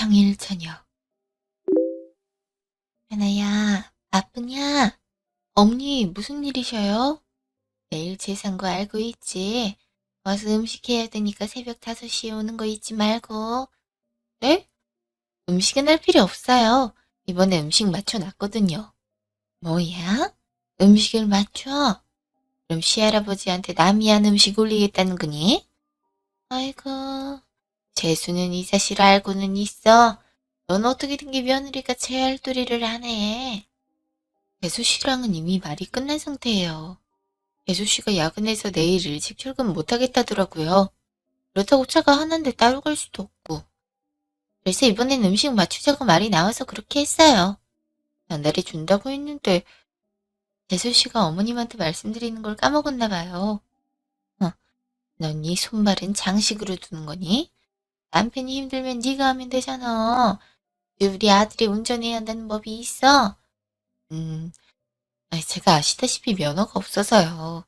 평일 저녁. 하나야, 바쁘냐? 어머니, 무슨 일이셔요? 내일 제사인 거 알고 있지? 와서 음식 해야 되니까 새벽 5시에 오는 거 잊지 말고. 네? 음식은 할 필요 없어요. 이번에 음식 맞춰놨거든요. 뭐야? 음식을 맞춰? 그럼 시할아버지한테 남이 한 음식 올리겠다는 거니? 아이고, 재수는 이 사실 알고는 있어. 넌 어떻게 된 게 며느리가 제 할도리를 하네. 재수 씨랑은 이미 말이 끝난 상태예요. 재수 씨가 야근해서 내일 일찍 출근 못하겠다더라고요. 그렇다고 차가 하나인데 따로 갈 수도 없고. 그래서 이번엔 음식 맞추자고 말이 나와서 그렇게 했어요. 전달해 준다고 했는데 재수 씨가 어머님한테 말씀드리는 걸 까먹었나 봐요. 넌 네 손발은 장식으로 두는 거니? 남편이 힘들면 네가 하면 되잖아. 왜 우리 아들이 운전해야 한다는 법이 있어? 음, 제가 아시다시피 면허가 없어서요.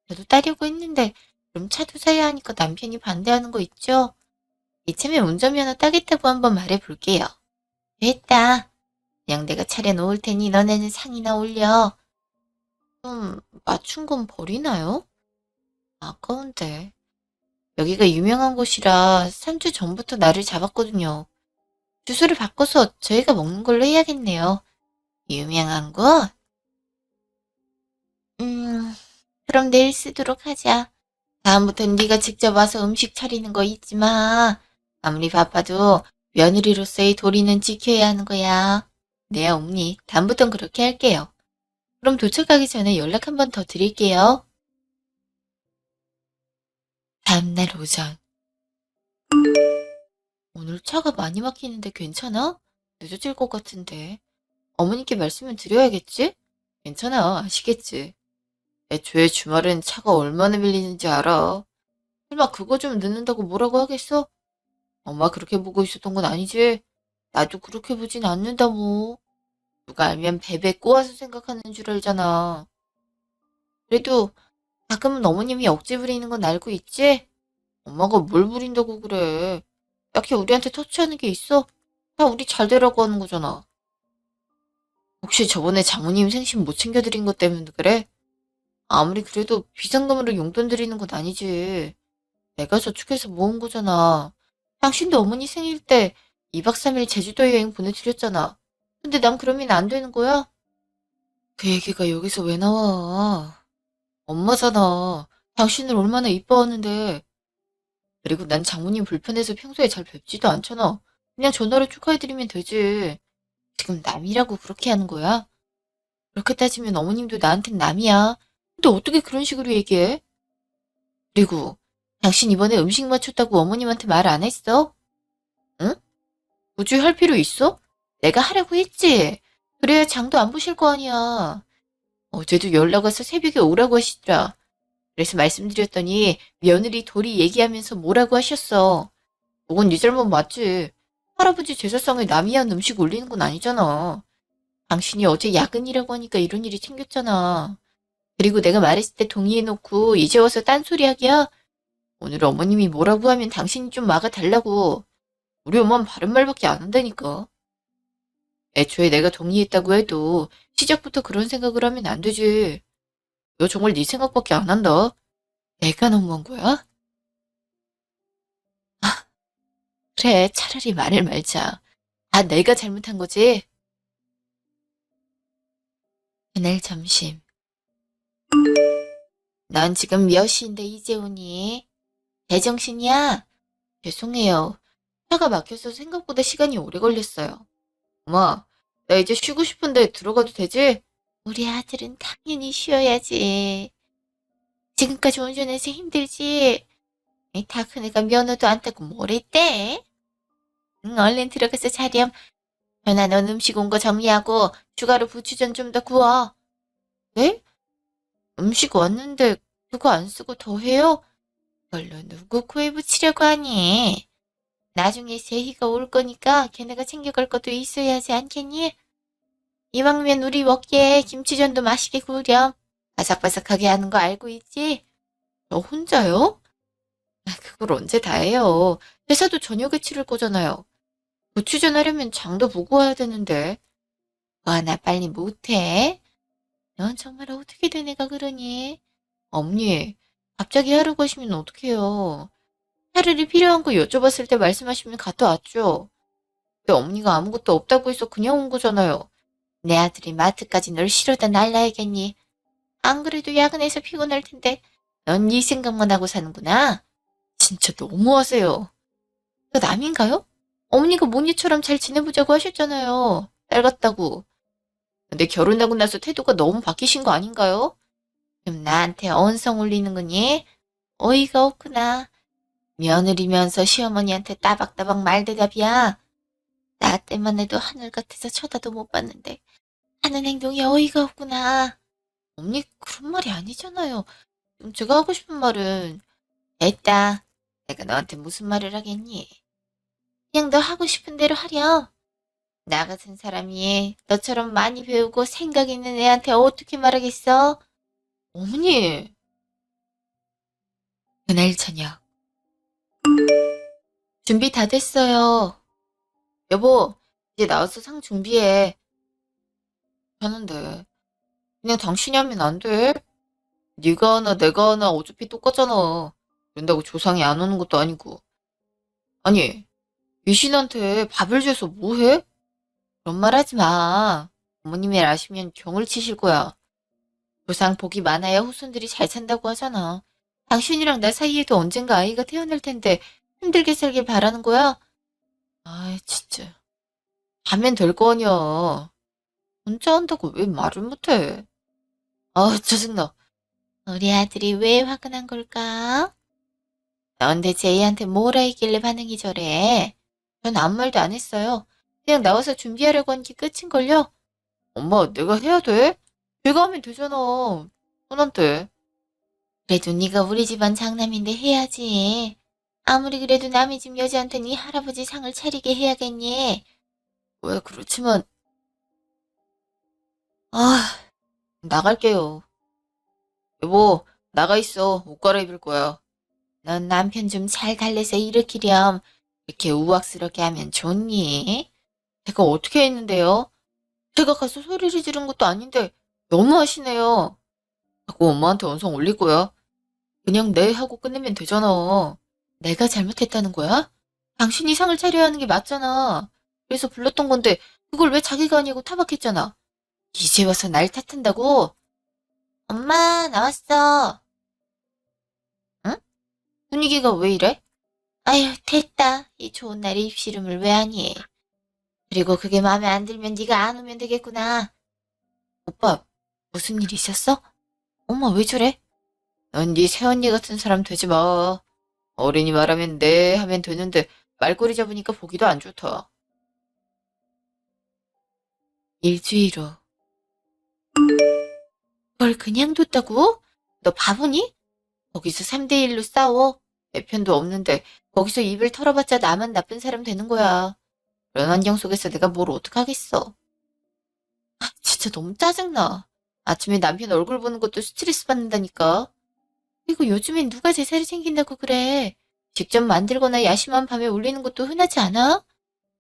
저도 따려고 했는데 그럼 차도 사야 하니까 남편이 반대하는 거 있죠? 이참에 운전면허 따겠다고 한번 말해볼게요. 됐다. 그냥 내가 차려놓을 테니 너네는 상이나 올려. 좀 맞춘 건 버리나요? 아까운데. 여기가 유명한 곳이라 3주 전부터 나를 잡았거든요. 주소를 바꿔서 저희가 먹는 걸로 해야겠네요. 유명한 곳? 음, 그럼 내일 쓰도록 하자. 다음부턴 네가 직접 와서 음식 차리는 거 잊지 마. 아무리 바빠도 며느리로서의 도리는 지켜야 하는 거야. 네, 어머니. 다음부턴 그렇게 할게요. 그럼 도착하기 전에 연락 한 번 더 드릴게요. 다음날 오전. 오늘 차가 많이 막히는데 괜찮아? 늦어질 것 같은데. 어머니께 말씀을 드려야겠지? 괜찮아, 아시겠지? 애초에 주말엔 차가 얼마나 밀리는지 알아. 설마 그거 좀 늦는다고 뭐라고 하겠어? 엄마 그렇게 보고 있었던 건 아니지? 나도 그렇게 보진 않는다 뭐. 누가 알면 베베 꼬아서 생각하는 줄 알잖아. 그래도 가끔은 어머님이 억지 부리는 건 알고 있지? 엄마가 뭘 부린다고 그래. 딱히 우리한테 터치하는 게 있어? 다 우리 잘 되라고 하는 거잖아. 혹시 저번에 장모님 생신 못 챙겨드린 것 때문에 그래? 아무리 그래도 비상금으로 용돈 드리는 건 아니지. 내가 저축해서 모은 거잖아. 당신도 어머니 생일 때 2박 3일 제주도 여행 보내드렸잖아. 근데 난 그러면 안 되는 거야? 그 얘기가 여기서 왜 나와? 엄마잖아. 당신을 얼마나 이뻐하는데. 그리고 난 장모님 불편해서 평소에 잘 뵙지도 않잖아. 그냥 전화로 축하해드리면 되지. 지금 남이라고 그렇게 하는 거야? 그렇게 따지면 어머님도 나한텐 남이야. 근데 어떻게 그런 식으로 얘기해? 그리고 당신 이번에 음식 맞췄다고 어머님한테 말 안 했어? 응? 굳이 할 필요 있어? 내가 하라고 했지. 그래야 장도 안 보실 거 아니야. 어제도 연락 와서 새벽에 오라고 하시더라. 그래서 말씀드렸더니 며느리 도리 얘기하면서 뭐라고 하셨어. 그건 네 잘못 맞지. 할아버지 제사상에 남이 한 음식 올리는 건 아니잖아. 당신이 어제 야근이라고 하니까 이런 일이 생겼잖아. 그리고 내가 말했을 때 동의해놓고 이제 와서 딴소리하기야? 오늘 어머님이 뭐라고 하면 당신이 좀 막아달라고. 우리 엄마는 바른 말밖에 안 한다니까. 애초에 내가 동의했다고 해도 시작부터 그런 생각을 하면 안 되지. 너 정말 네 생각밖에 안 한다. 내가 너무한 거야? 그래, 차라리 말을 말자. 다 내가 잘못한 거지. 그날 점심. 넌 지금 몇 시인데 이제 오니? 제정신이야? 죄송해요. 차가 막혀서 생각보다 시간이 오래 걸렸어요. 엄마, 나 이제 쉬고 싶은데 들어가도 되지? 우리 아들은 당연히 쉬어야지. 지금까지 운전해서 힘들지? 다 큰애가 면허도 안 따고 뭘 했대? 응, 얼른 들어가서 자렴. 현아, 넌 음식 온 거 정리하고 추가로 부추전 좀 더 구워. 네? 음식 왔는데 그거 안 쓰고 더 해요? 그걸로 누구 코에 붙이려고 하니? 나중에 세희가 올 거니까 걔네가 챙겨갈 것도 있어야 하지 않겠니? 이왕이면 우리 먹기에 김치전도 맛있게 구우렴. 바삭바삭하게 하는 거 알고 있지? 너 혼자요? 그걸 언제 다 해요? 회사도 저녁에 치를 거잖아요. 고추전하려면 장도 보고 와야 되는데. 와, 나 빨리 못해? 넌 정말 어떻게 된 애가 그러니? 어머니, 갑자기 하라고 하시면 어떡해요. 차라리 필요한 거 여쭤봤을 때 말씀하시면 갔다 왔죠. 근데 어머니가 아무것도 없다고 해서 그냥 온 거잖아요. 내 아들이 마트까지 널 실어다 날라야겠니? 안 그래도 야근해서 피곤할 텐데 넌 네 생각만 하고 사는구나. 진짜 너무하세요. 그 남인가요? 어머니가 모니처럼 잘 지내보자고 하셨잖아요. 딸 같다고. 근데 결혼하고 나서 태도가 너무 바뀌신 거 아닌가요? 그럼 나한테 언성 올리는 거니? 어이가 없구나. 며느리면서 시어머니한테 따박따박 말대답이야. 나 때만 해도 하늘 같아서 쳐다도 못 봤는데 하는 행동이 어이가 없구나. 어머니 그런 말이 아니잖아요. 지금 제가 하고 싶은 말은 됐다. 내가 너한테 무슨 말을 하겠니? 그냥 너 하고 싶은 대로 하렴. 나 같은 사람이 너처럼 많이 배우고 생각 있는 애한테 어떻게 말하겠어? 어머니. 그날 저녁. 준비 다 됐어요. 여보, 이제 나와서 상 준비해. 하는데 그냥 당신이 하면 안 돼? 네가 하나 내가 하나 어차피 똑같잖아. 그런다고 조상이 안 오는 것도 아니고. 아니, 미신한테 밥을 줘서 뭐해? 그런 말 하지 마. 어머님이 아시면 경을 치실 거야. 조상 복이 많아야 후손들이 잘 산다고 하잖아. 당신이랑 나 사이에도 언젠가 아이가 태어날 텐데 힘들게 살길 바라는 거야? 아이, 진짜. 하면 될 거 아니야. 혼자 한다고 왜 말을 못해? 아, 짜증나. 우리 아들이 왜 화가 난 걸까? 넌 대체 애한테 뭐라 했길래 반응이 저래? 전 아무 말도 안 했어요. 그냥 나와서 준비하려고 한 게 끝인걸요? 엄마, 내가 해야 돼? 내가 하면 되잖아. 손한테. 그래도 네가 우리 집안 장남인데 해야지. 아무리 그래도 남의 집 여자한테 네 할아버지 상을 차리게 해야겠니? 왜 그렇지만. 아, 나갈게요. 여보, 나가 있어. 옷 갈아입을 거야. 넌 남편 좀 잘 달래서 일으키렴. 이렇게 우악스럽게 하면 좋니? 제가 어떻게 했는데요? 제가 가서 소리를 지른 것도 아닌데 너무하시네요. 자꾸 엄마한테 원성 올릴 거야. 그냥 네 하고 끝내면 되잖아. 내가 잘못했다는 거야? 당신이 상을 차려야 하는 게 맞잖아. 그래서 불렀던 건데 그걸 왜 자기가 아니고 타박했잖아. 이제 와서 날 탓한다고? 엄마, 나왔어. 응? 분위기가 왜 이래? 아휴, 됐다. 이 좋은 날에 입씨름을 왜 하니? 그리고 그게 마음에 안 들면 네가 안 오면 되겠구나. 오빠, 무슨 일 있었어? 엄마 왜 저래? 넌 네 새언니 같은 사람 되지 마. 어린이 말하면 네 하면 되는데 말꼬리 잡으니까 보기도 안 좋다. 일주일 후. 그걸 그냥 뒀다고? 너 바보니? 거기서 3대1로 싸워. 내 편도 없는데 거기서 입을 털어봤자 나만 나쁜 사람 되는 거야. 그런 환경 속에서 내가 뭘 어떡하겠어. 진짜 너무 짜증나. 아침에 남편 얼굴 보는 것도 스트레스 받는다니까. 그리고 요즘엔 누가 제사를 챙긴다고 그래. 직접 만들거나 야심한 밤에 올리는 것도 흔하지 않아?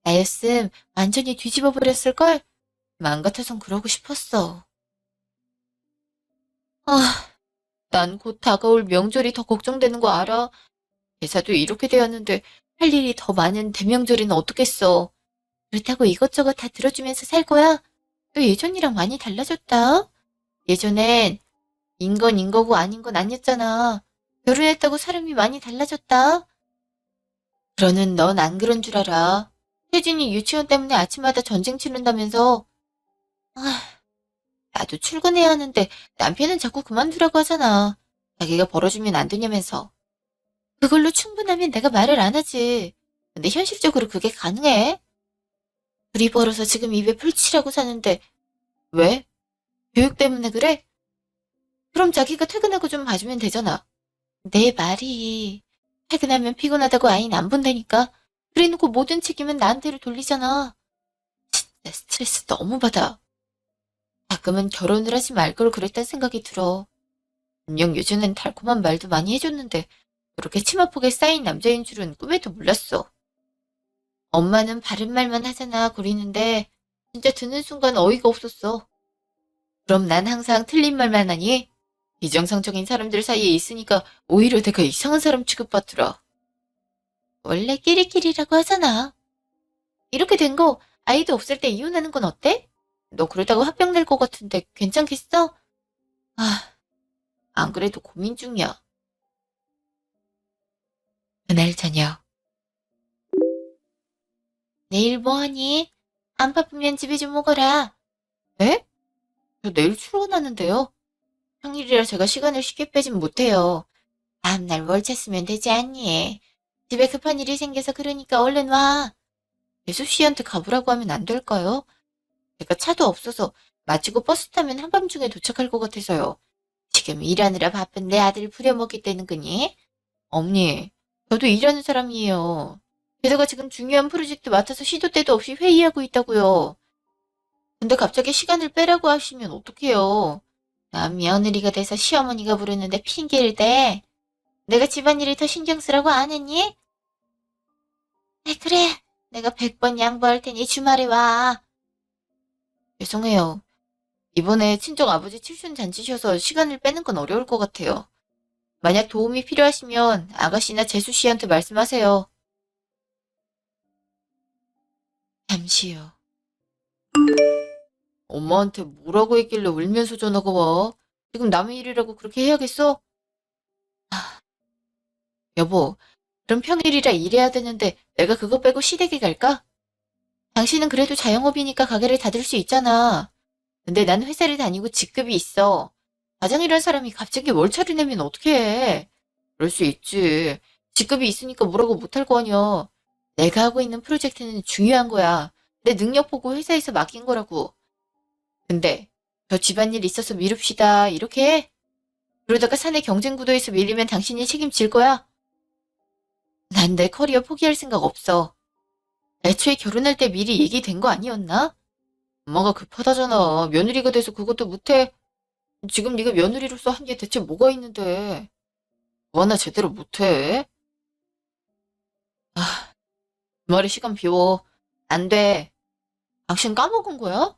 나였음 완전히 뒤집어 버렸을걸? 마음 같아선 그러고 싶었어. 아, 난 곧 다가올 명절이 더 걱정되는 거 알아? 제사도 이렇게 되었는데 할 일이 더 많은 대명절에는 어떻겠어. 그렇다고 이것저것 다 들어주면서 살 거야? 너 예전이랑 많이 달라졌다. 예전엔 인 건 인 거고 아닌 건 아니었잖아. 결혼했다고 사람이 많이 달라졌다. 그러는 넌 안 그런 줄 알아. 혜진이 유치원 때문에 아침마다 전쟁 치른다면서. 아, 나도 출근해야 하는데 남편은 자꾸 그만두라고 하잖아. 자기가 벌어주면 안 되냐면서. 그걸로 충분하면 내가 말을 안 하지. 근데 현실적으로 그게 가능해? 둘이 벌어서 지금 입에 풀칠하고 사는데 왜? 교육 때문에 그래? 그럼 자기가 퇴근하고 좀 봐주면 되잖아. 내 말이 퇴근하면 피곤하다고 아이는 안 본다니까. 그래놓고 모든 책임은 나한테로 돌리잖아. 진짜 스트레스 너무 받아. 가끔은 결혼을 하지 말 걸 그랬단 생각이 들어. 분명 예전엔 달콤한 말도 많이 해줬는데 그렇게 치마폭에 쌓인 남자인 줄은 꿈에도 몰랐어. 엄마는 바른 말만 하잖아 거리는데 진짜 듣는 순간 어이가 없었어. 그럼 난 항상 틀린 말만 하니? 비정상적인 사람들 사이에 있으니까 오히려 내가 이상한 사람 취급받더라. 원래 끼리끼리라고 하잖아. 이렇게 된 거 아이도 없을 때 이혼하는 건 어때? 너 그러다가 화병 날 것 같은데 괜찮겠어? 아, 안 그래도 고민 중이야. 그날 저녁. 내일 뭐하니? 안 바쁘면 집에 좀 오거라. 네? 저 내일 출근하는데요. 평일이라 제가 시간을 쉽게 빼진 못해요. 다음날 월차 쓰면 되지 않니? 집에 급한 일이 생겨서 그러니까 얼른 와. 예수 씨한테 가보라고 하면 안 될까요? 제가 차도 없어서 마치고 버스 타면 한밤중에 도착할 것 같아서요. 지금 일하느라 바쁜 내 아들 부려먹겠다는 거니? 어머니, 저도 일하는 사람이에요. 게다가 지금 중요한 프로젝트 맡아서 시도 때도 없이 회의하고 있다고요. 근데 갑자기 시간을 빼라고 하시면 어떡해요? 난 며느리가 돼서 시어머니가 부르는데 핑계를 대. 내가 집안일을 더 신경 쓰라고 안 했니? 그래. 내가 100번 양보할 테니 주말에 와. 죄송해요. 이번에 친정 아버지 칠순 잔치셔서 시간을 빼는 건 어려울 것 같아요. 만약 도움이 필요하시면 아가씨나 재수 씨한테 말씀하세요. 잠시요. 엄마한테 뭐라고 했길래 울면서 전화가 와? 지금 남의 일이라고 그렇게 해야겠어? 아, 여보, 그럼 평일이라 일해야 되는데 내가 그거 빼고 시댁에 갈까? 당신은 그래도 자영업이니까 가게를 닫을 수 있잖아. 근데 난 회사를 다니고 직급이 있어. 과장이란 사람이 갑자기 월차를 내면 어떻게 해? 그럴 수 있지. 직급이 있으니까 뭐라고 못할 거 아니야. 내가 하고 있는 프로젝트는 중요한 거야. 내 능력 보고 회사에서 맡긴 거라고. 근데 저 집안일 있어서 미룹시다. 이렇게 해? 그러다가 사내 경쟁 구도에서 밀리면 당신이 책임질 거야? 난 내 커리어 포기할 생각 없어. 애초에 결혼할 때 미리 얘기된 거 아니었나? 엄마가 급하다잖아. 며느리가 돼서 그것도 못해. 지금 네가 며느리로서 한 게 대체 뭐가 있는데. 뭐 하나 제대로 못해? 아, 주말에 시간 비워. 안 돼. 당신 까먹은 거야?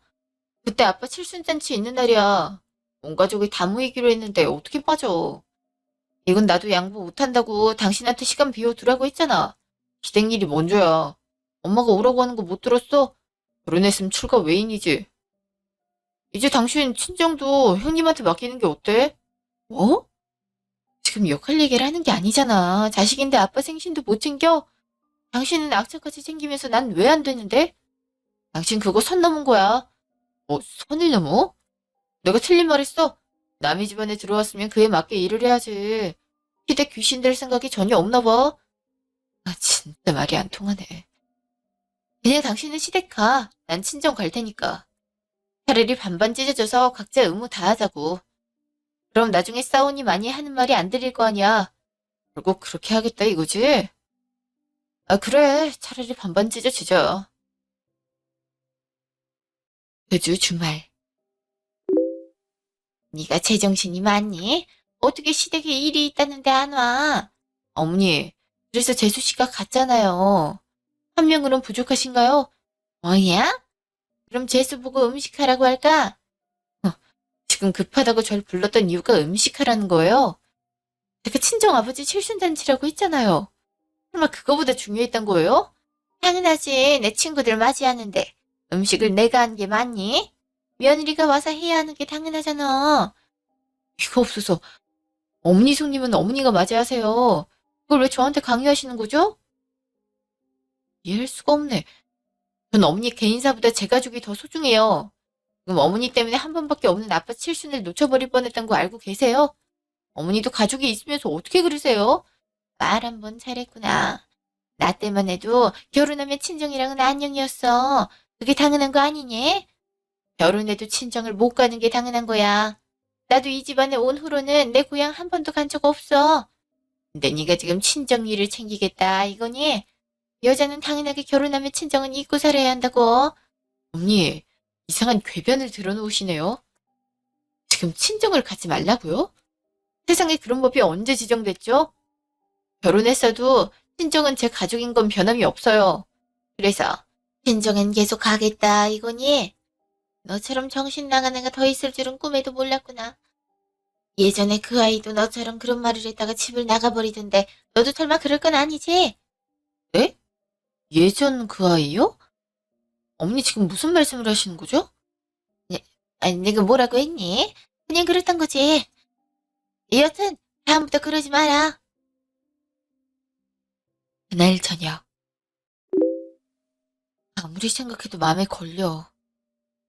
그때 아빠 칠순잔치 있는 날이야. 온 가족이 다 모이기로 했는데 어떻게 빠져. 이건 나도 양보 못한다고 당신한테 시간 비워두라고 했잖아. 기댁 일이 먼저야. 엄마가 오라고 하는 거 못 들었어? 결혼했으면 출가 외인이지. 이제 당신 친정도 형님한테 맡기는 게 어때? 뭐? 지금 역할 얘기를 하는 게 아니잖아. 자식인데 아빠 생신도 못 챙겨? 당신은 악착같이 챙기면서 난 왜 안 되는데? 당신 그거 선 넘은 거야. 선을 넘어? 내가 틀린 말 했어? 남의 집안에 들어왔으면 그에 맞게 일을 해야지. 시댁 귀신 될 생각이 전혀 없나 봐. 아, 진짜 말이 안 통하네. 그냥 당신은 시댁 가. 난 친정 갈 테니까. 차라리 반반 찢어져서 각자 의무 다 하자고. 그럼 나중에 싸우니 많이 하는 말이 안 들릴 거 아니야. 결국 그렇게 하겠다 이거지? 아, 그래. 차라리 반반 찢어지자. 그 주 주말. 네가 제정신이 많니? 어떻게 시댁에 일이 있다는데 안 와? 어머니, 그래서 재수 씨가 갔잖아요. 한 명으로는 부족하신가요? 뭐야? 그럼 재수 보고 음식하라고 할까? 어, 지금 급하다고 절 불렀던 이유가 음식하라는 거예요? 제가 친정아버지 칠순잔치라고 했잖아요. 설마 그거보다 중요했던 거예요? 당연하지. 내 친구들 맞이하는데 음식을 내가 한 게 맞니? 며느리가 와서 해야 하는 게 당연하잖아. 이거 없어서 어머니 손님은 어머니가 맞이하세요. 그걸 왜 저한테 강요하시는 거죠? 이해할 수가 없네. 전 어머니 개인사보다 제 가족이 더 소중해요. 지금 어머니 때문에 한 번밖에 없는 아빠 칠순을 놓쳐버릴 뻔했던 거 알고 계세요? 어머니도 가족이 있으면서 어떻게 그러세요? 말 한 번 잘했구나. 나 때만 해도 결혼하면 친정이랑은 안녕이었어. 그게 당연한 거 아니니? 결혼해도 친정을 못 가는 게 당연한 거야. 나도 이 집안에 온 후로는 내 고향 한 번도 간 적 없어. 근데 네가 지금 친정 일을 챙기겠다 이거니? 여자는 당연하게 결혼하면 친정은 잊고 살아야 한다고. 언니, 이상한 궤변을 들어놓으시네요. 지금 친정을 가지 말라고요? 세상에 그런 법이 언제 지정됐죠? 결혼했어도 친정은 제 가족인 건 변함이 없어요. 그래서 친정엔 계속 가겠다 이거니? 너처럼 정신 나간 애가 더 있을 줄은 꿈에도 몰랐구나. 예전에 그 아이도 너처럼 그런 말을 했다가 집을 나가버리던데 너도 설마 그럴 건 아니지? 네? 예전 그 아이요? 어머니 지금 무슨 말씀을 하시는 거죠? 네, 아니 내가 뭐라고 했니? 그냥 그랬던 거지. 여튼 다음부터 그러지 마라. 그날 저녁 아무리 생각해도 마음에 걸려.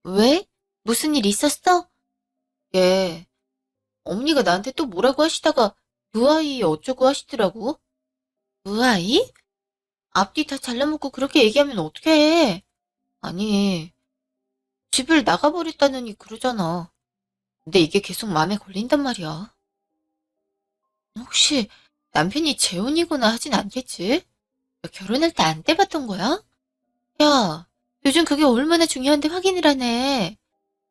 왜? 무슨 일 있었어? 예, 어머니가 나한테 또 뭐라고 하시다가 그 아이 어쩌고 하시더라고. 그 아이? 앞뒤 다 잘라먹고 그렇게 얘기하면 어떡해. 아니, 집을 나가버렸다느니 그러잖아. 근데 이게 계속 마음에 걸린단 말이야. 혹시 남편이 재혼이거나 하진 않겠지? 너 결혼할 때 안 떼봤던 거야? 야, 요즘 그게 얼마나 중요한데 확인을 하네.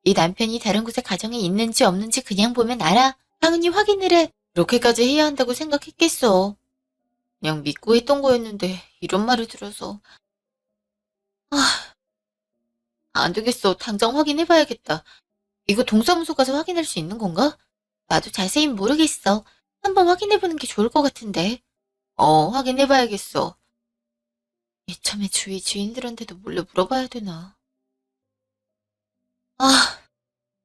네 남편이 다른 곳에 가정에 있는지 없는지 그냥 보면 알아. 당연히 확인을 해. 그렇게까지 해야 한다고 생각했겠어. 그냥 믿고 했던 거였는데 이런 말을 들어서. 아, 안 되겠어. 당장 확인해봐야겠다. 이거 동사무소 가서 확인할 수 있는 건가? 나도 자세히는 모르겠어. 한번 확인해보는 게 좋을 것 같은데. 확인해봐야겠어. 이참에 주위 지인들한테도 몰래 물어봐야 되나. 아,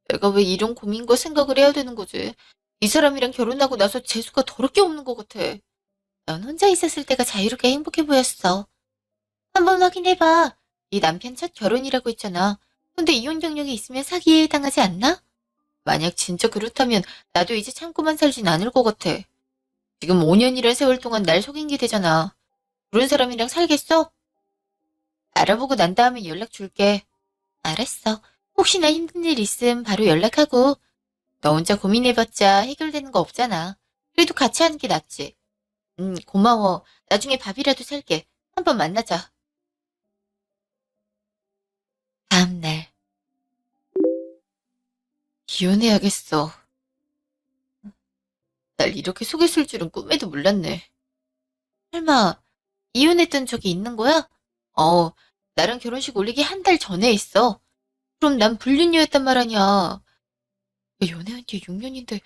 내가 왜 이런 고민과 생각을 해야 되는 거지? 이 사람이랑 결혼하고 나서 재수가 더럽게 없는 것 같아. 넌 혼자 있었을 때가 자유롭게 행복해 보였어. 한번 확인해봐. 네 남편 첫 결혼이라고 했잖아. 근데 이혼 경력이 있으면 사기에 해당하지 않나? 만약 진짜 그렇다면 나도 이제 참고만 살진 않을 것 같아. 지금 5년이란 세월 동안 날 속인 게 되잖아. 그런 사람이랑 살겠어? 알아보고 난 다음에 연락 줄게. 알았어. 혹시나 힘든 일 있음 바로 연락하고. 너 혼자 고민해봤자 해결되는 거 없잖아. 그래도 같이 하는 게 낫지. 고마워. 나중에 밥이라도 살게. 한번 만나자. 다음날. 이혼해야겠어. 날 이렇게 속였을 줄은 꿈에도 몰랐네. 설마 이혼했던 적이 있는 거야? 어, 나랑 결혼식 올리기 한 달 전에 했어. 그럼 난 불륜녀였단 말 아니야. 연애한 지 6년인데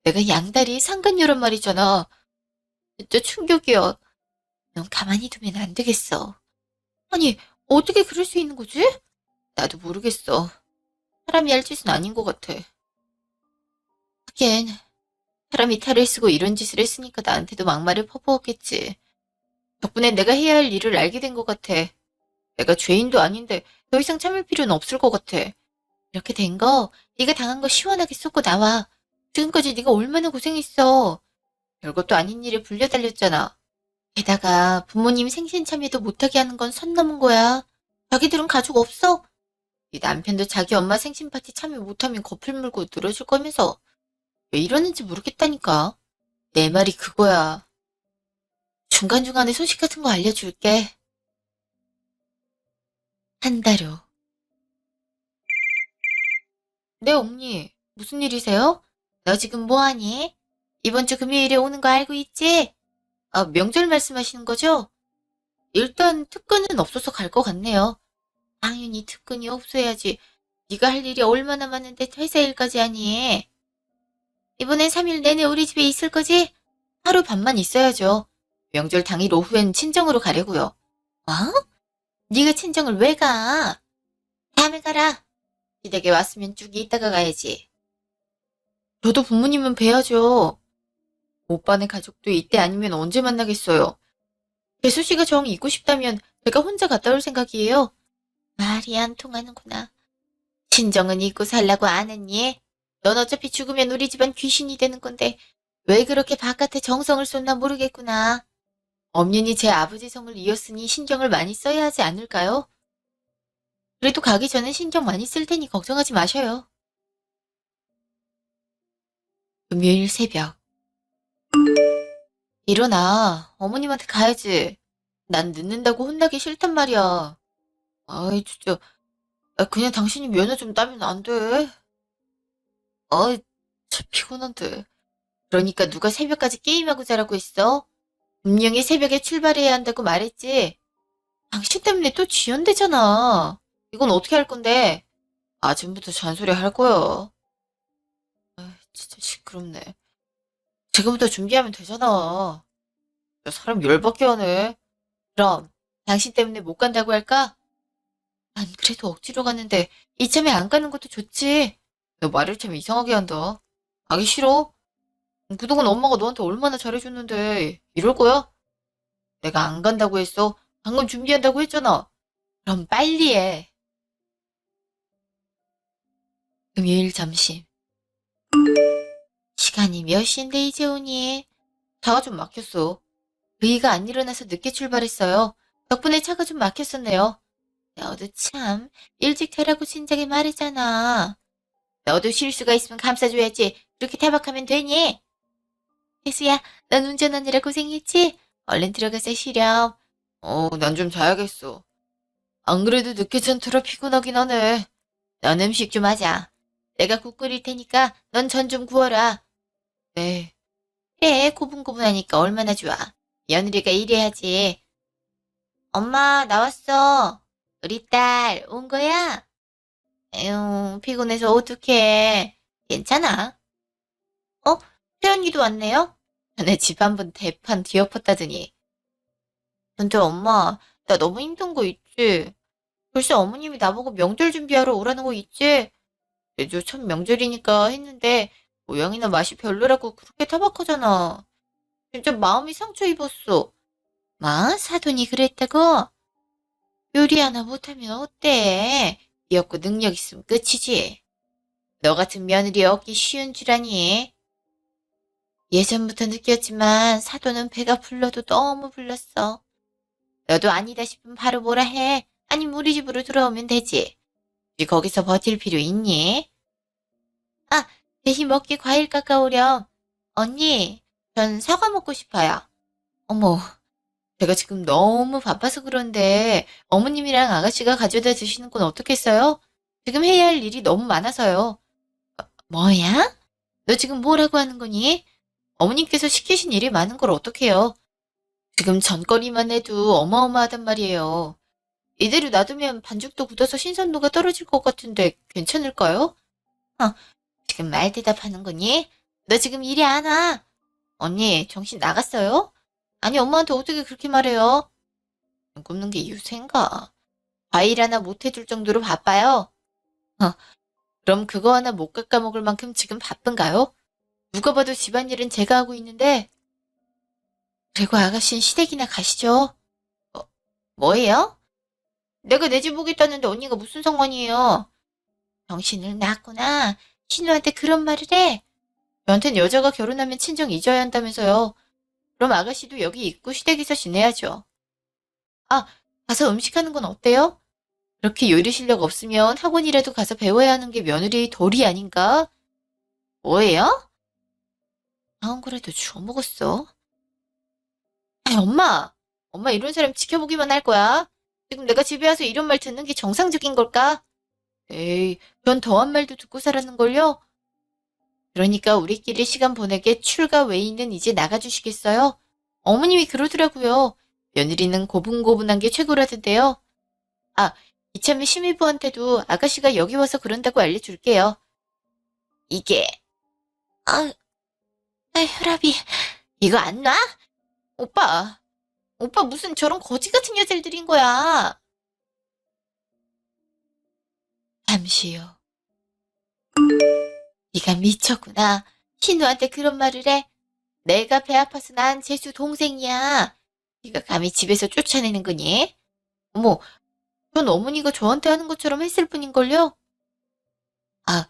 내가 양다리 상간녀란 말이잖아. 진짜 충격이야. 넌 가만히 두면 안 되겠어. 아니, 어떻게 그럴 수 있는 거지? 나도 모르겠어. 사람이 할 짓은 아닌 것 같아. 하긴 사람이 탈을 쓰고 이런 짓을 했으니까 나한테도 막말을 퍼부었겠지. 덕분에 내가 해야 할 일을 알게 된 것 같아. 내가 죄인도 아닌데 더 이상 참을 필요는 없을 것 같아. 이렇게 된 거 네가 당한 거 시원하게 쏟고 나와. 지금까지 네가 얼마나 고생했어. 별것도 아닌 일에 불려달렸잖아. 게다가 부모님 생신 참여도 못하게 하는 건 선 넘은 거야. 자기들은 가족 없어? 네 남편도 자기 엄마 생신 파티 참여 못하면 거풀 물고 늘어질 거면서 왜 이러는지 모르겠다니까. 내 말이 그거야. 중간중간에 소식 같은 거 알려줄게. 한 달 후. 네, 언니. 무슨 일이세요? 너 지금 뭐하니? 이번 주 금요일에 오는 거 알고 있지? 아, 명절 말씀하시는 거죠? 일단 특근은 없어서 갈 것 같네요. 당연히 특근이 없어야지. 네가 할 일이 얼마나 많은데 회사 일까지 하니? 이번엔 3일 내내 우리 집에 있을 거지? 하루 밤만 있어야죠. 명절 당일 오후엔 친정으로 가려고요. 어? 네가 친정을 왜 가? 다음에 가라. 시댁에 왔으면 쭉 있다가 가야지. 저도 부모님은 뵈야죠. 오빠네 가족도 이때 아니면 언제 만나겠어요. 배수 씨가 정 있고 싶다면 제가 혼자 갔다 올 생각이에요. 말이 안 통하는구나. 친정은 잊고 살라고 안 했니? 넌 어차피 죽으면 우리 집안 귀신이 되는 건데 왜 그렇게 바깥에 정성을 쏟나 모르겠구나. 엄연히 제 아버지 성을 이었으니 신경을 많이 써야 하지 않을까요? 그래도 가기 전에 신경 많이 쓸 테니 걱정하지 마셔요. 금요일 새벽. 일어나. 어머님한테 가야지. 난 늦는다고 혼나기 싫단 말이야. 아이, 진짜. 아, 그냥 당신이 면허 좀 따면 안 돼? 아이, 참 피곤한데. 그러니까 누가 새벽까지 게임하고 자라고 했어? 분명히 새벽에 출발해야 한다고 말했지. 당신 때문에 또 지연되잖아. 이건 어떻게 할 건데? 아침부터 잔소리 할 거야. 아, 진짜 시끄럽네. 지금부터 준비하면 되잖아. 야, 사람 열받게 하네. 그럼 당신 때문에 못 간다고 할까? 안 그래도 억지로 갔는데 이참에 안 가는 것도 좋지. 너 말을 참 이상하게 한다. 가기 싫어? 그동안 엄마가 너한테 얼마나 잘해줬는데 이럴 거야? 내가 안 간다고 했어. 방금 준비한다고 했잖아. 그럼 빨리 해. 금요일 점심. 시간이 몇 시인데 이제 오니? 차가 좀 막혔어. 회의가 안 일어나서 늦게 출발했어요. 덕분에 차가 좀 막혔었네요. 너도 참 일찍 타라고 진작에 말했잖아. 너도 실수가 있으면 감싸줘야지. 그렇게 타박하면 되니? 혜수야, 넌 운전하느라 고생했지? 얼른 들어가서 쉬렴. 난 좀 자야겠어. 안 그래도 늦게 잔터라 피곤하긴 하네. 넌 음식 좀 하자. 내가 국 끓일 테니까 넌 전 좀 구워라. 네. 그래, 고분고분하니까 얼마나 좋아. 며느리가 일해야지. 엄마, 나왔어. 우리 딸, 온 거야? 에휴, 피곤해서 어떡해. 괜찮아. 어? 태연이도 왔네요? 전에 집 한 번 대판 뒤엎었다더니. 근데 엄마, 나 너무 힘든 거 있지? 글쎄 어머님이 나보고 명절 준비하러 오라는 거 있지? 제주 첫 명절이니까 했는데 모양이나 맛이 별로라고 그렇게 타박하잖아. 진짜 마음이 상처 입었어. 마, 사돈이 그랬다고? 요리 하나 못하면 어때? 미역국 능력 있으면 끝이지. 너 같은 며느리 얻기 쉬운 줄 아니? 예전부터 느꼈지만 사돈은 배가 불러도 너무 불렀어. 너도 아니다 싶으면 바로 뭐라 해. 아니면 우리 집으로 들어오면 되지. 굳이 거기서 버틸 필요 있니? 아, 대신 먹게 과일 깎아오렴. 언니, 전 사과 먹고 싶어요. 어머, 제가 지금 너무 바빠서 그런데 어머님이랑 아가씨가 가져다 주시는 건 어떻겠어요? 지금 해야 할 일이 너무 많아서요. 뭐야? 너 지금 뭐라고 하는 거니? 어머님께서 시키신 일이 많은 걸 어떡해요? 지금 전거리만 해도 어마어마하단 말이에요. 이대로 놔두면 반죽도 굳어서 신선도가 떨어질 것 같은데 괜찮을까요? 어, 지금 말 대답하는 거니? 너 지금 일이 안 와. 언니, 정신 나갔어요? 아니, 엄마한테 어떻게 그렇게 말해요? 눈 굽는 게 유세인가? 과일 하나 못 해줄 정도로 바빠요? 어, 그럼 그거 하나 못 깎아 먹을 만큼 지금 바쁜가요? 누가 봐도 집안일은 제가 하고 있는데, 그리고 아가씨는 시댁이나 가시죠. 어, 뭐예요? 내가 내 집 오겠다는데 언니가 무슨 상관이에요? 정신을 놨구나. 신우한테 그런 말을 해? 저한텐 여자가 결혼하면 친정 잊어야 한다면서요. 그럼 아가씨도 여기 있고 시댁에서 지내야죠. 아, 가서 음식하는 건 어때요? 그렇게 요리 실력 없으면 학원이라도 가서 배워야 하는 게 며느리의 도리 아닌가? 뭐예요? 안 그래도 주워 먹었어. 아이, 엄마! 엄마 이런 사람 지켜보기만 할 거야. 지금 내가 집에 와서 이런 말 듣는 게 정상적인 걸까? 에이, 전 더한 말도 듣고 살았는걸요? 그러니까 우리끼리 시간 보내게 출가 외인은 이제 나가주시겠어요? 어머님이 그러더라고요. 며느리는 고분고분한 게 최고라던데요. 아, 이참에 심의부한테도 아가씨가 여기 와서 그런다고 알려줄게요. 이게, 아, 혈압이, 이거 안 놔? 오빠, 오빠 무슨 저런 거지 같은 여자를 들인 거야. 잠시 후, 네가 미쳤구나. 신우한테 그런 말을 해. 내가 배 아파서 난 재수 동생이야. 네가 감히 집에서 쫓아내는 거니? 어머, 전 어머니가 저한테 하는 것처럼 했을 뿐인걸요? 아,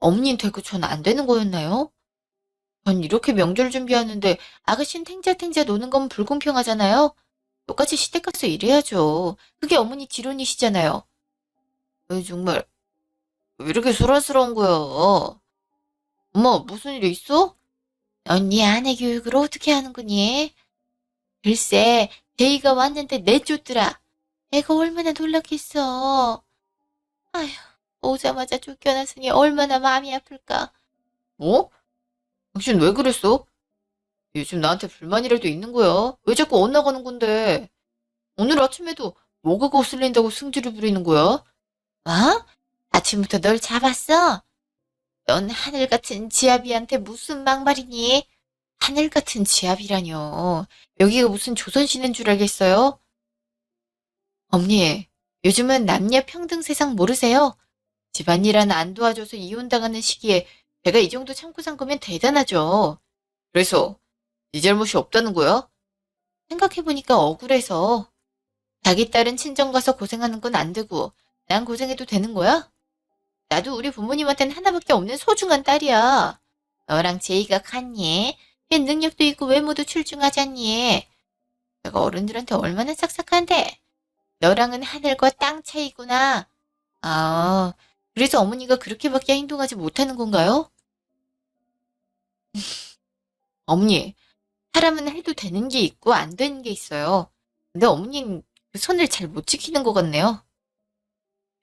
어머니는 되고 전 안 되는 거였나요? 전 이렇게 명절 준비하는데 아가씨는 탱자탱자 노는 건 불공평하잖아요? 똑같이 시댁 가서 일해야죠. 그게 어머니 지론이시잖아요. 에이, 정말 왜 이렇게 소란스러운 거야? 엄마, 무슨 일 있어? 언니 아내 교육을 어떻게 하는 거니? 글쎄, 제이가 왔는데 내쫓더라. 애가 얼마나 놀랐겠어. 아휴, 오자마자 쫓겨났으니 얼마나 마음이 아플까. 뭐? 당신 왜 그랬어? 요즘 나한테 불만이라도 있는 거야? 왜 자꾸 엇나가는 건데? 오늘 아침에도 뭐가 거슬린다고 승질을 부리는 거야? 뭐? 아침부터 널 잡았어? 넌 하늘 같은 지아비한테 무슨 막말이니? 하늘 같은 지아비라뇨. 여기가 무슨 조선시대인 줄 알겠어요? 엄니, 요즘은 남녀 평등 세상 모르세요? 집안일 하나 안 도와줘서 이혼당하는 시기에 제가 이 정도 참고 산 거면 대단하죠. 그래서 네 잘못이 없다는 거야? 생각해보니까 억울해서. 자기 딸은 친정 가서 고생하는 건 안 되고 난 고생해도 되는 거야? 나도 우리 부모님한테는 하나밖에 없는 소중한 딸이야. 너랑 제이가 같니? 걔 능력도 있고 외모도 출중하잖니. 내가 어른들한테 얼마나 싹싹한데. 너랑은 하늘과 땅 차이구나. 아, 그래서 어머니가 그렇게밖에 행동하지 못하는 건가요? 어머니, 사람은 해도 되는 게 있고 안 되는 게 있어요. 근데 어머니는 그 선을 잘 못 지키는 것 같네요.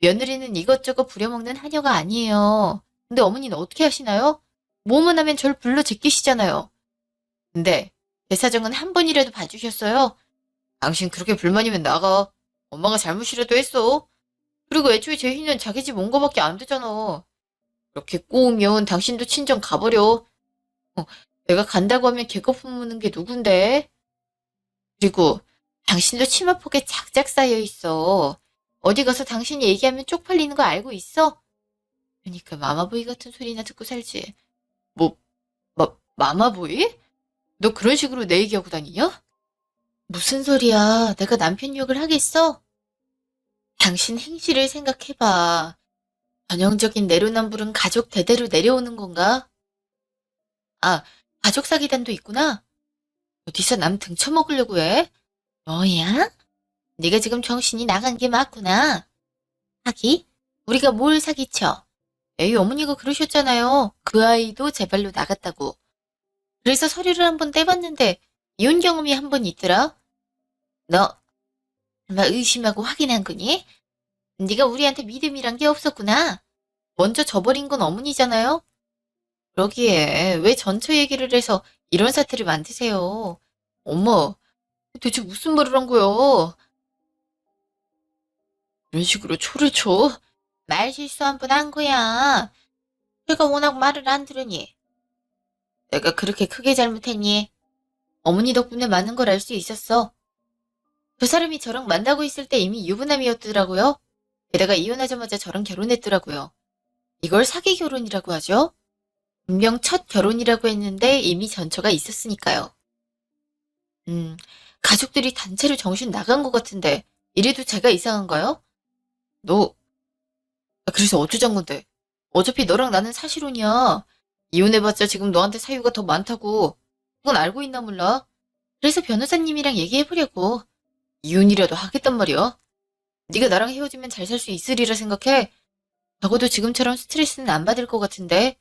며느리는 이것저것 부려먹는 하녀가 아니에요. 근데 어머니는 어떻게 하시나요? 뭐만 하면 절 불러 제끼시잖아요. 근데 제 사정은 한 번이라도 봐주셨어요? 당신 그렇게 불만이면 나가. 엄마가 잘못이라도 했어. 그리고 애초에 제희는 자기 집 온 거밖에 안 되잖아. 그렇게 꼬우면 당신도 친정 가버려. 어, 내가 간다고 하면 개거 품는 게 누군데? 그리고 당신도 치마폭에 작작 쌓여 있어. 어디 가서 당신이 얘기하면 쪽팔리는 거 알고 있어? 그러니까 마마보이 같은 소리나 듣고 살지. 뭐, 마마보이? 너 그런 식으로 내 얘기하고 다니냐? 무슨 소리야. 내가 남편 욕을 하겠어? 당신 행실을 생각해봐. 전형적인 내로남불은 가족 대대로 내려오는 건가? 아, 가족 사기단도 있구나. 어디서 남 등쳐먹으려고 해? 뭐야? 네가 지금 정신이 나간 게 맞구나. 사기? 우리가 뭘 사기쳐? 에이, 어머니가 그러셨잖아요. 그 아이도 제 발로 나갔다고. 그래서 서류를 한번 떼봤는데 이혼 경험이 한 번 있더라. 너 정말 의심하고 확인한 거니? 네가 우리한테 믿음이란 게 없었구나. 먼저 져버린 건 어머니잖아요. 그러기에 왜 전처 얘기를 해서 이런 사태를 만드세요? 엄마, 대체 무슨 말을 한 거야? 이런 식으로 초를 쳐? 말 실수 한 번 한 거야. 내가 워낙 말을 안 들으니. 내가 그렇게 크게 잘못했니? 어머니 덕분에 많은 걸 알 수 있었어. 그 사람이 저랑 만나고 있을 때 이미 유부남이었더라고요. 게다가 이혼하자마자 저랑 결혼했더라고요. 이걸 사기 결혼이라고 하죠? 분명 첫 결혼이라고 했는데 이미 전처가 있었으니까요. 음, 가족들이 단체로 정신 나간 것 같은데 이래도 제가 이상한가요? 너, 그래서 어쩌자는 건데? 어차피 너랑 나는 사실혼이야. 이혼해봤자 지금 너한테 사유가 더 많다고. 그건 알고 있나 몰라? 그래서 변호사님이랑 얘기해보려고. 이혼이라도 하겠단 말이야. 네가 나랑 헤어지면 잘 살 수 있으리라 생각해. 적어도 지금처럼 스트레스는 안 받을 것 같은데.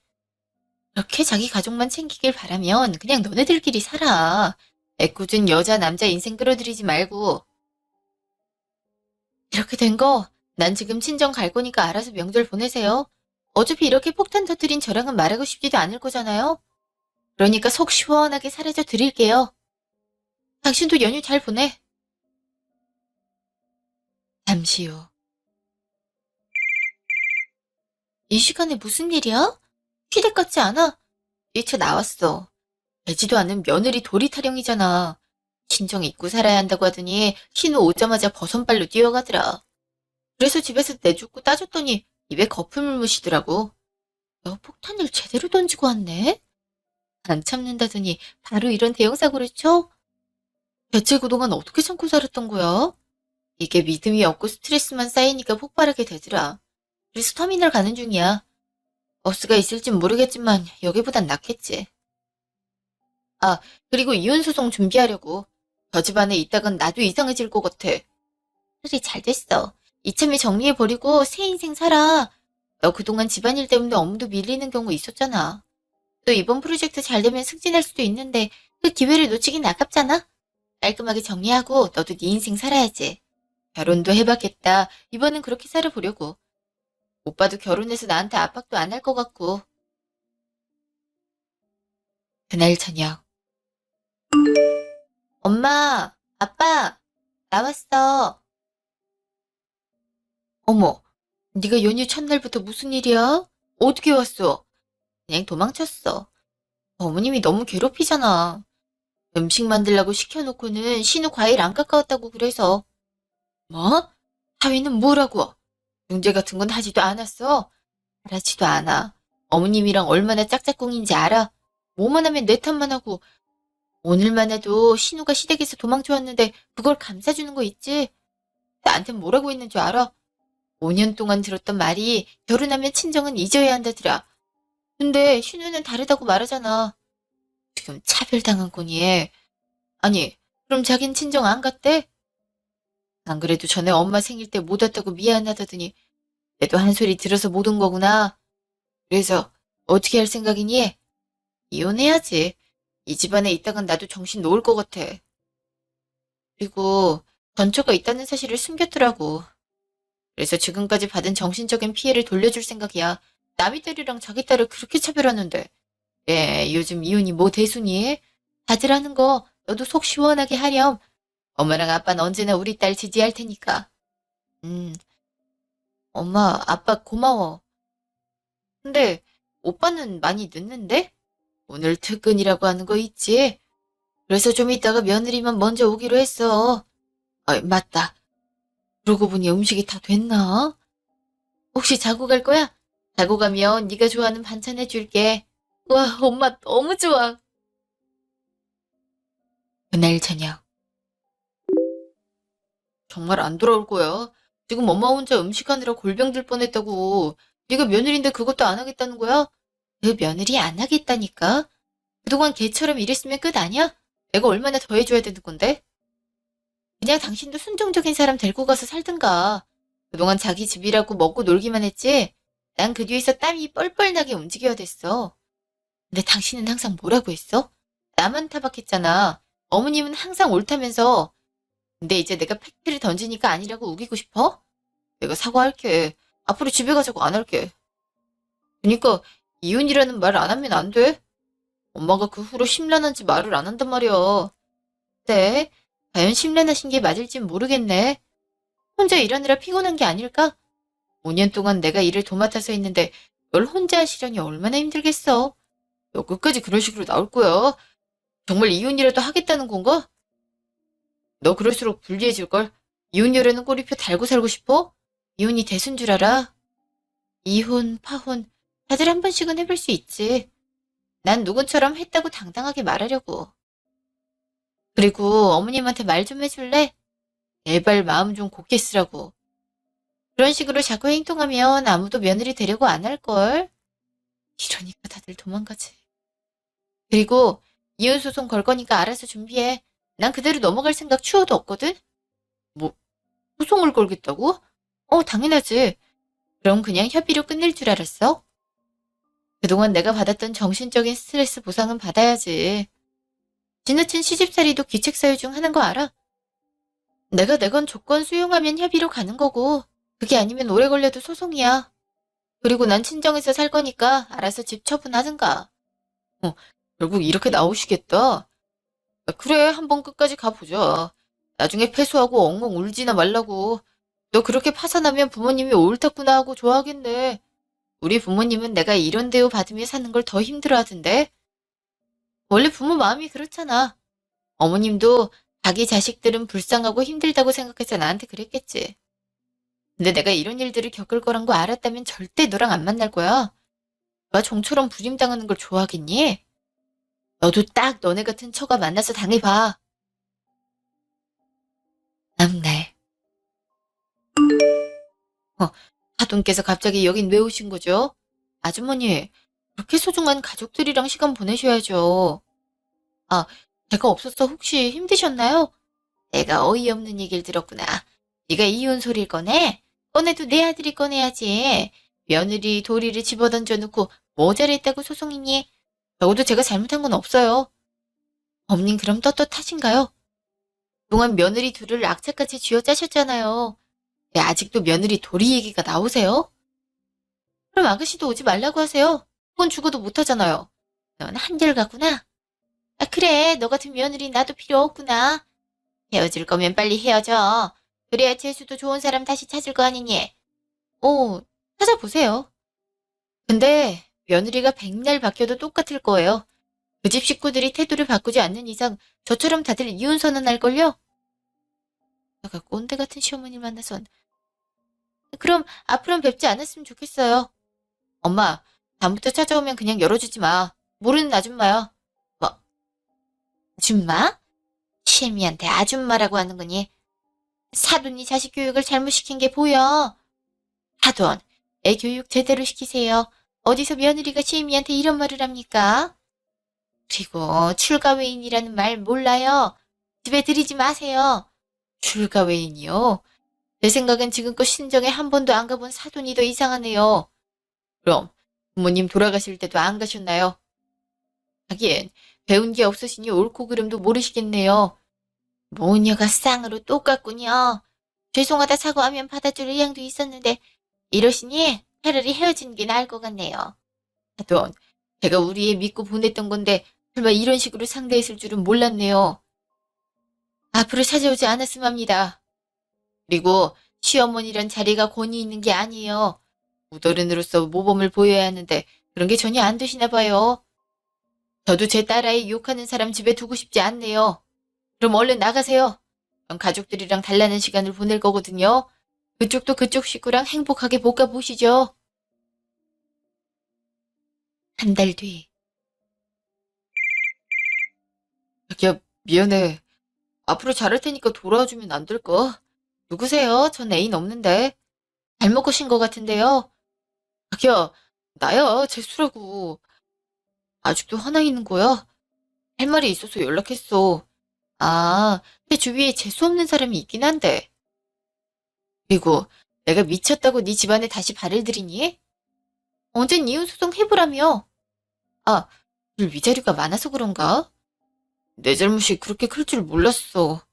그렇게 자기 가족만 챙기길 바라면 그냥 너네들끼리 살아. 애꿎은 여자, 남자 인생 끌어들이지 말고. 이렇게 된 거, 난 지금 친정 갈 거니까 알아서 명절 보내세요. 어차피 이렇게 폭탄 터뜨린 저랑은 말하고 싶지도 않을 거잖아요. 그러니까 속 시원하게 사라져 드릴게요. 당신도 연휴 잘 보내. 잠시 후. 이 시간에 무슨 일이야? 휴대 같지 않아? 뛰쳐 나왔어. 되지도 않은 며느리 도리 타령이잖아. 친정 잊고 살아야 한다고 하더니 신우 오자마자 버선발로 뛰어가더라. 그래서 집에서 내쫓고 따졌더니 입에 거품을 무시더라고. 너 폭탄을 제대로 던지고 왔네? 안 참는다더니 바로 이런 대형 사고를 쳐? 대체 그동안 어떻게 참고 살았던 거야? 이게 믿음이 없고 스트레스만 쌓이니까 폭발하게 되더라. 그래서 터미널 가는 중이야. 버스가 있을진 모르겠지만 여기보단 낫겠지. 아, 그리고 이혼 소송 준비하려고. 저 집안에 있다간 나도 이상해질 것 같아. 그래, 잘 됐어. 이참에 정리해버리고 새 인생 살아. 너 그동안 집안일 때문에 업무도 밀리는 경우 있었잖아. 또 이번 프로젝트 잘 되면 승진할 수도 있는데 그 기회를 놓치긴 아깝잖아. 깔끔하게 정리하고 너도 네 인생 살아야지. 결혼도 해봤겠다. 이번엔 그렇게 살아보려고. 오빠도 결혼해서 나한테 압박도 안 할 것 같고. 그날 저녁. 엄마, 아빠, 나왔어. 어머, 네가 연휴 첫날부터 무슨 일이야? 어떻게 왔어? 그냥 도망쳤어. 어머님이 너무 괴롭히잖아. 음식 만들라고 시켜놓고는 신우 과일 안 깎아왔다고 그래서. 뭐? 사위는 뭐라고? 중재 같은 건 하지도 않았어. 알아지도 않아. 어머님이랑 얼마나 짝짝꿍인지 알아. 뭐만 하면 내 탓만 하고. 오늘만 해도 신우가 시댁에서 도망쳐왔는데 그걸 감싸주는 거 있지? 나한텐 뭐라고 했는 줄 알아? 5년 동안 들었던 말이 결혼하면 친정은 잊어야 한다더라. 근데 신우는 다르다고 말하잖아. 지금 차별당한 거니? 아니, 그럼 자긴 친정 안 갔대? 안 그래도 전에 엄마 생일 때 못 왔다고 미안하다더니 내도 한 소리 들어서 못 온 거구나. 그래서 어떻게 할 생각이니? 이혼해야지. 이 집안에 있다간 나도 정신 놓을 것 같아. 그리고 전처가 있다는 사실을 숨겼더라고. 그래서 지금까지 받은 정신적인 피해를 돌려줄 생각이야. 남의 딸이랑 자기 딸을 그렇게 차별하는데. 예, 요즘 이혼이 뭐 대수니? 다들 하는 거 너도 속 시원하게 하렴. 엄마랑 아빠는 언제나 우리 딸 지지할 테니까. 음, 엄마, 아빠 고마워. 근데 오빠는 많이 늦는데? 오늘 퇴근이라고 하는 거 있지? 그래서 좀 이따가 며느리만 먼저 오기로 했어. 아, 맞다. 그러고 보니 음식이 다 됐나? 혹시 자고 갈 거야? 자고 가면 네가 좋아하는 반찬 해줄게. 와, 엄마 너무 좋아. 그날 저녁. 정말 안 돌아올 거야. 지금 엄마 혼자 음식하느라 골병 들 뻔했다고. 네가 며느리인데 그것도 안 하겠다는 거야? 그 며느리 안 하겠다니까? 그동안 걔처럼 일했으면 끝 아니야? 내가 얼마나 더 해줘야 되는 건데? 그냥 당신도 순종적인 사람 데리고 가서 살든가. 그동안 자기 집이라고 먹고 놀기만 했지? 난 그 뒤에서 땀이 뻘뻘 나게 움직여야 됐어. 근데 당신은 항상 뭐라고 했어? 나만 타박했잖아. 어머님은 항상 옳다면서. 근데 이제 내가 팩트를 던지니까 아니라고 우기고 싶어? 내가 사과할게. 앞으로 집에 가자고 안 할게. 그니까 이혼이라는 말 안 하면 안 돼? 엄마가 그 후로 심란한지 말을 안 한단 말이야. 네, 과연 심란하신 게 맞을진 모르겠네. 혼자 일하느라 피곤한 게 아닐까? 5년 동안 내가 일을 도맡아서 했는데 널 혼자 하시려니 얼마나 힘들겠어. 너 끝까지 그런 식으로 나올 거야. 정말 이혼이라도 하겠다는 건가? 너 그럴수록 불리해질걸. 이혼녀라는 꼬리표 달고 살고 싶어? 이혼이 대수인 줄 알아? 이혼, 파혼, 다들 한 번씩은 해볼 수 있지. 난 누군처럼 했다고 당당하게 말하려고. 그리고 어머님한테 말 좀 해줄래? 제발 마음 좀 곱게 쓰라고. 그런 식으로 자꾸 행동하면 아무도 며느리 되려고 안 할걸. 이러니까 다들 도망가지. 그리고 이혼 소송 걸 거니까 알아서 준비해. 난 그대로 넘어갈 생각 추호도 없거든? 뭐, 소송을 걸겠다고? 당연하지. 그럼 그냥 협의로 끝낼 줄 알았어? 그동안 내가 받았던 정신적인 스트레스 보상은 받아야지. 지나친 시집살이도 기책사유 중 하나인 거 알아? 내가 내건 조건 수용하면 협의로 가는 거고, 그게 아니면 오래 걸려도 소송이야. 그리고 난 친정에서 살 거니까 알아서 집 처분하든가. 결국 이렇게 나오시겠다. 그래, 한번 끝까지 가보자. 나중에 패소하고 엉엉 울지나 말라고. 너 그렇게 파산하면 부모님이 옳았구나 하고 좋아하겠네. 우리 부모님은 내가 이런 대우 받으며 사는 걸 더 힘들어 하던데. 원래 부모 마음이 그렇잖아. 어머님도 자기 자식들은 불쌍하고 힘들다고 생각해서 나한테 그랬겠지. 근데 내가 이런 일들을 겪을 거란 거 알았다면 절대 너랑 안 만날 거야. 너가 종처럼 부림당하는 걸 좋아하겠니? 너도 딱 너네 같은 처가 만나서 당해봐. 다음날. 사돈께서 갑자기 여긴 왜 오신 거죠? 아주머니, 그렇게 소중한 가족들이랑 시간 보내셔야죠. 아, 제가 없어서 혹시 힘드셨나요? 내가 어이없는 얘기를 들었구나. 네가 이혼 소리를 꺼내? 꺼내도 내 아들이 꺼내야지. 며느리 도리를 집어던져 놓고 뭐 잘했다고 소송이니? 적어도 제가 잘못한 건 없어요. 어머님 그럼 떳떳하신가요? 그동안 며느리 둘을 악착같이 쥐어짜셨잖아요. 왜 아직도 며느리 도리 얘기가 나오세요? 그럼 아가씨도 오지 말라고 하세요. 그건 죽어도 못하잖아요. 넌 한결같구나. 아 그래 너 같은 며느리 나도 필요 없구나. 헤어질 거면 빨리 헤어져. 그래야 재수도 좋은 사람 다시 찾을 거 아니니. 찾아보세요. 근데 며느리가 백날 바뀌어도 똑같을 거예요. 그 집 식구들이 태도를 바꾸지 않는 이상 저처럼 다들 이혼 선언할걸요? 내가 꼰대 같은 시어머니 만나선 그럼 앞으로는 뵙지 않았으면 좋겠어요. 엄마, 다음부터 찾아오면 그냥 열어주지 마. 모르는 아줌마야. 뭐, 아줌마? 시애미한테 아줌마라고 하는 거니? 사돈이 자식 교육을 잘못시킨 게 보여. 사돈, 애 교육 제대로 시키세요. 어디서 며느리가 시애미한테 이런 말을 합니까? 그리고 출가외인이라는 말 몰라요. 집에 들이지 마세요. 출가외인이요? 내 생각엔 지금껏 신정에 한 번도 안 가본 사돈이 더 이상하네요. 그럼 부모님 돌아가실 때도 안 가셨나요? 하긴 배운 게 없으시니 옳고 그름도 모르시겠네요. 모녀가 쌍으로 똑같군요. 죄송하다 사과하면 받아줄 의향도 있었는데 이러시니 차라리 헤어지는 게 나을 것 같네요. 하던 제가 우리 애 믿고 보냈던 건데 설마 이런 식으로 상대했을 줄은 몰랐네요. 앞으로 찾아오지 않았음 합니다. 그리고 시어머니란 자리가 권위 있는 게 아니에요. 무도른으로서 모범을 보여야 하는데 그런 게 전혀 안 되시나 봐요. 저도 제 딸아이 욕하는 사람 집에 두고 싶지 않네요. 그럼 얼른 나가세요. 전 가족들이랑 달라는 시간을 보낼 거거든요. 그쪽도 그쪽 식구랑 행복하게 볶아 보시죠. 한 달 뒤. 자기야, 미안해. 앞으로 잘할 테니까 돌아와주면 안 될까? 누구세요? 전 애인 없는데. 잘못 거신 것 같은데요. 자기야, 나야, 재수라고. 아직도 화나 있는 거야? 할 말이 있어서 연락했어. 내 주위에 재수 없는 사람이 있긴 한데. 그리고 내가 미쳤다고 네 집안에 다시 발을 들이니? 언젠 이혼소송 해보라며. 아, 늘 위자료가 많아서 그런가? 내 잘못이 그렇게 클 줄 몰랐어.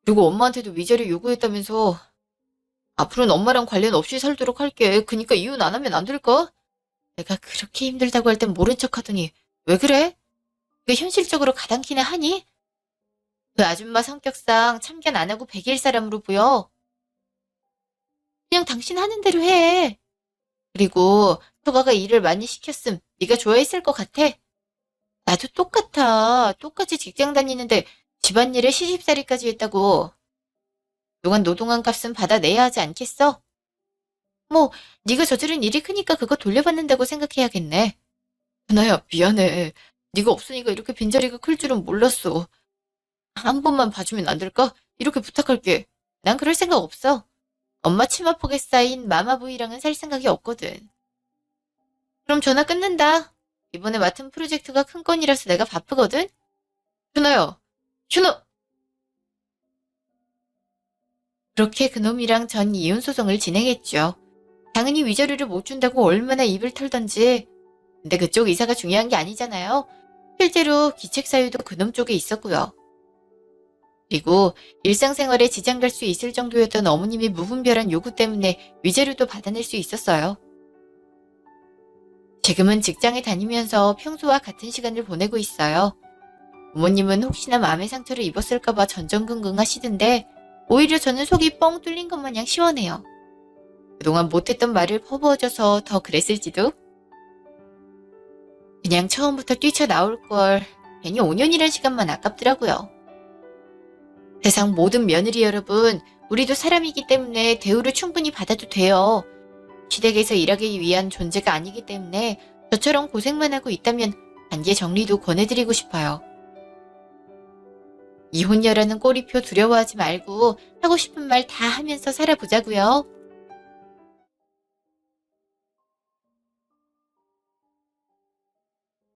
그리고 엄마한테도 위자료 요구했다면서. 앞으로는 엄마랑 관련 없이 살도록 할게. 그니까 이혼 안 하면 안 될까? 내가 그렇게 힘들다고 할 땐 모른 척 하더니 왜 그래? 그게 현실적으로 가당키나 하니? 그 아줌마 성격상 참견 안 하고 백일 사람으로 보여. 그냥 당신 하는 대로 해. 그리고 효가가 일을 많이 시켰음. 네가 좋아했을 것 같아. 나도 똑같아. 똑같이 직장 다니는데 집안일에 시집살이까지 했다고. 그동안 노동한 값은 받아내야 하지 않겠어? 뭐 네가 저지른 일이 크니까 그거 돌려받는다고 생각해야겠네. 하나야, 미안해. 네가 없으니까 이렇게 빈자리가 클 줄은 몰랐어. 한 번만 봐주면 안 될까? 이렇게 부탁할게. 난 그럴 생각 없어. 엄마 치마폭에 쌓인 마마보이랑은 살 생각이 없거든. 그럼 전화 끊는다. 이번에 맡은 프로젝트가 큰 건이라서 내가 바쁘거든? 준호요. 준호! 그렇게 그놈이랑 전 이혼 소송을 진행했죠. 당연히 위자료를 못 준다고 얼마나 입을 털던지. 근데 그쪽 이사가 중요한 게 아니잖아요. 실제로 기책 사유도 그놈 쪽에 있었고요. 그리고 일상생활에 지장 갈 수 있을 정도였던 어머님의 무분별한 요구 때문에 위자료도 받아낼 수 있었어요. 지금은 직장에 다니면서 평소와 같은 시간을 보내고 있어요. 부모님은 혹시나 마음의 상처를 입었을까봐 전전긍긍 하시던데 오히려 저는 속이 뻥 뚫린 것 마냥 시원해요. 그동안 못했던 말을 퍼부어져서 더 그랬을지도? 그냥 처음부터 뛰쳐나올 걸. 괜히 5년이란 시간만 아깝더라고요. 세상 모든 며느리 여러분, 우리도 사람이기 때문에 대우를 충분히 받아도 돼요. 시댁에서 일하기 위한 존재가 아니기 때문에 저처럼 고생만 하고 있다면 단계 정리도 권해드리고 싶어요. 이혼녀라는 꼬리표 두려워하지 말고 하고 싶은 말 다 하면서 살아보자고요.